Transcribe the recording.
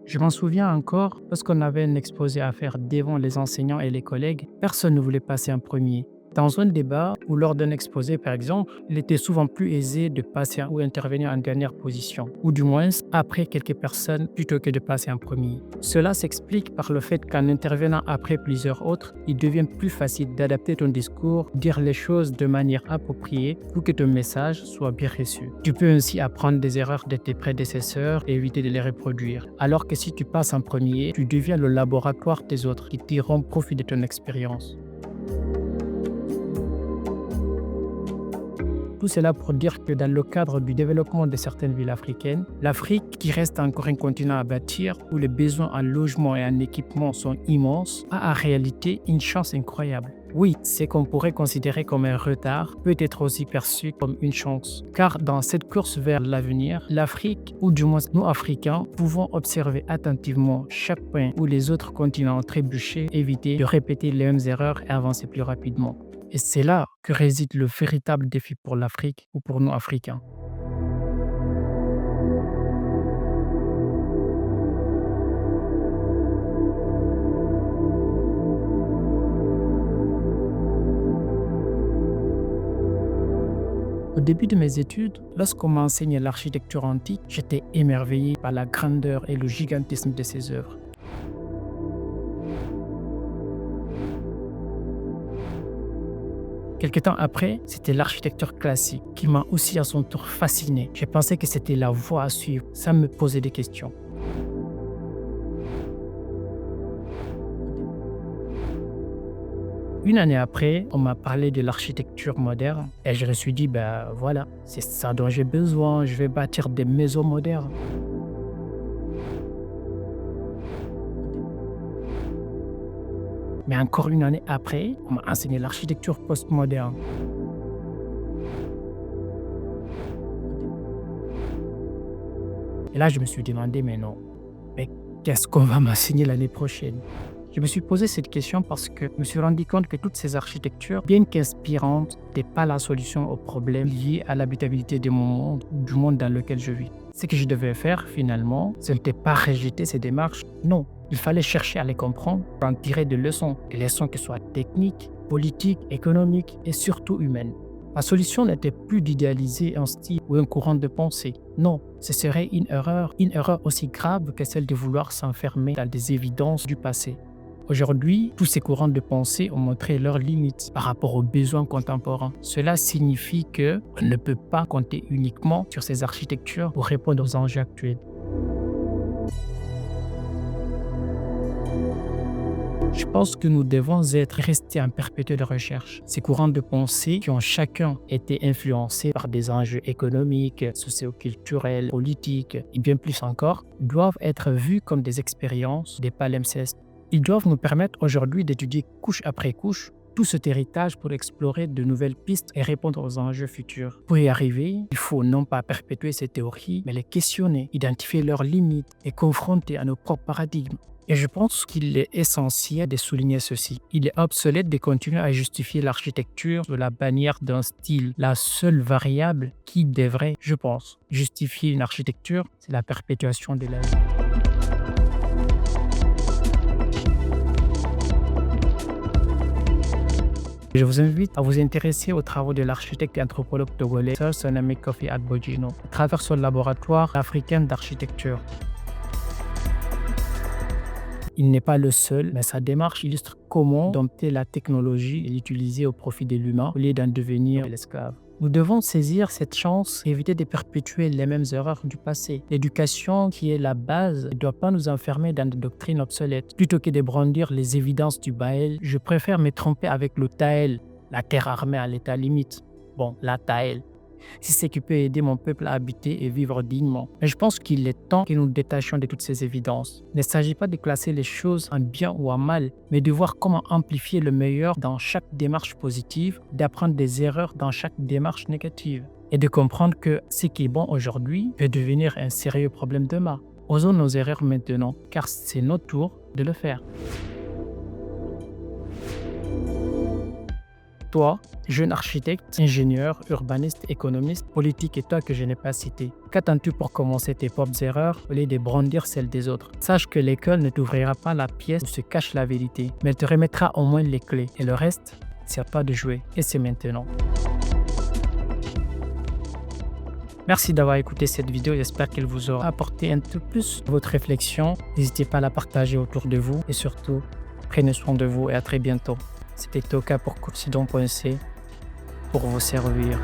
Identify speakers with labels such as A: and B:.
A: Je m'en souviens encore, lorsqu'on avait un exposé à faire devant les enseignants et les collègues, personne ne voulait passer en premier. Dans un débat ou lors d'un exposé, par exemple, il était souvent plus aisé de passer ou intervenir en dernière position, ou du moins après quelques personnes plutôt que de passer en premier. Cela s'explique par le fait qu'en intervenant après plusieurs autres, il devient plus facile d'adapter ton discours, dire les choses de manière appropriée pour que ton message soit bien reçu. Tu peux ainsi apprendre des erreurs de tes prédécesseurs et éviter de les reproduire. Alors que si tu passes en premier, tu deviens le laboratoire des autres qui tireront profit de ton expérience. Tout cela pour dire que dans le cadre du développement de certaines villes africaines, l'Afrique, qui reste encore un continent à bâtir, où les besoins en logement et en équipement sont immenses, a en réalité une chance incroyable. Oui, ce qu'on pourrait considérer comme un retard peut être aussi perçu comme une chance. Car dans cette course vers l'avenir, l'Afrique, ou du moins nous Africains, pouvons observer attentivement chaque point où les autres continents ont trébuché, éviter de répéter les mêmes erreurs et avancer plus rapidement. Et c'est là que réside le véritable défi pour l'Afrique ou pour nous Africains. Au début de mes études, lorsqu'on m'enseignait l'architecture antique, j'étais émerveillé par la grandeur et le gigantisme de ses œuvres. Quelque temps après, c'était l'architecture classique qui m'a aussi à son tour fasciné. Je pensais que c'était la voie à suivre sans me poser des questions. Une année après, on m'a parlé de l'architecture moderne et je me suis dit, ben voilà, c'est ça dont j'ai besoin, je vais bâtir des maisons modernes. Mais encore une année après, on m'a enseigné l'architecture postmoderne. Et là, je me suis demandé, mais non, mais qu'est-ce qu'on va m'enseigner l'année prochaine? Je me suis posé cette question parce que je me suis rendu compte que toutes ces architectures, bien qu'inspirantes, n'étaient pas la solution aux problèmes liés à l'habitabilité de mon monde ou du monde dans lequel je vis. Ce que je devais faire finalement, ce n'était pas rejeter ces démarches, non. Il fallait chercher à les comprendre, en tirer des leçons qui soient techniques, politiques, économiques et surtout humaines. La solution n'était plus d'idéaliser un style ou un courant de pensée. Non, ce serait une erreur aussi grave que celle de vouloir s'enfermer dans des évidences du passé. Aujourd'hui, tous ces courants de pensée ont montré leurs limites par rapport aux besoins contemporains. Cela signifie qu'on ne peut pas compter uniquement sur ces architectures pour répondre aux enjeux actuels. Je pense que nous devons être restés en perpétuelle recherche. Ces courants de pensée qui ont chacun été influencés par des enjeux économiques, socio-culturels, politiques et bien plus encore, doivent être vus comme des expériences, des palimpsestes. Ils doivent nous permettre aujourd'hui d'étudier couche après couche tout cet héritage pour explorer de nouvelles pistes et répondre aux enjeux futurs. Pour y arriver, il faut non pas perpétuer ces théories, mais les questionner, identifier leurs limites et confronter à nos propres paradigmes. Et je pense qu'il est essentiel de souligner ceci. Il est obsolète de continuer à justifier l'architecture sous la bannière d'un style. La seule variable qui devrait, je pense, justifier une architecture, c'est la perpétuation de la vie. Je vous invite à vous intéresser aux travaux de l'architecte et anthropologue togolais Sir Soname Kofi Adbojino à travers son laboratoire africain d'architecture. Il n'est pas le seul, mais sa démarche illustre comment dompter la technologie et l'utiliser au profit de l'humain au lieu d'en devenir l'esclave. Nous devons saisir cette chance et éviter de perpétuer les mêmes erreurs du passé. L'éducation, qui est la base, ne doit pas nous enfermer dans des doctrines obsolètes. Plutôt que de brandir les évidences du Baël, je préfère me tromper avec le Taël, la terre armée à l'état limite. Bon, la Taël. Si c'est qui peut aider mon peuple à habiter et vivre dignement. Mais je pense qu'il est temps que nous nous détachions de toutes ces évidences. Il ne s'agit pas de classer les choses en bien ou en mal, mais de voir comment amplifier le meilleur dans chaque démarche positive, d'apprendre des erreurs dans chaque démarche négative et de comprendre que ce qui est bon aujourd'hui peut devenir un sérieux problème demain. Osons nos erreurs maintenant, car c'est notre tour de le faire. toi, jeune architecte, ingénieur, urbaniste, économiste, politique et toi que je n'ai pas cité, qu'attends-tu pour commencer tes propres erreurs au lieu de brandir celles des autres? Sache que l'école ne t'ouvrira pas la pièce où se cache la vérité, mais elle te remettra au moins les clés. Et le reste, c'est à toi de jouer. Et c'est maintenant. Merci d'avoir écouté cette vidéo, j'espère qu'elle vous aura apporté un peu plus votre réflexion. N'hésitez pas à la partager autour de vous et surtout, prenez soin de vous et à très bientôt. C'était Toka pour Coursidon.c pour vous servir.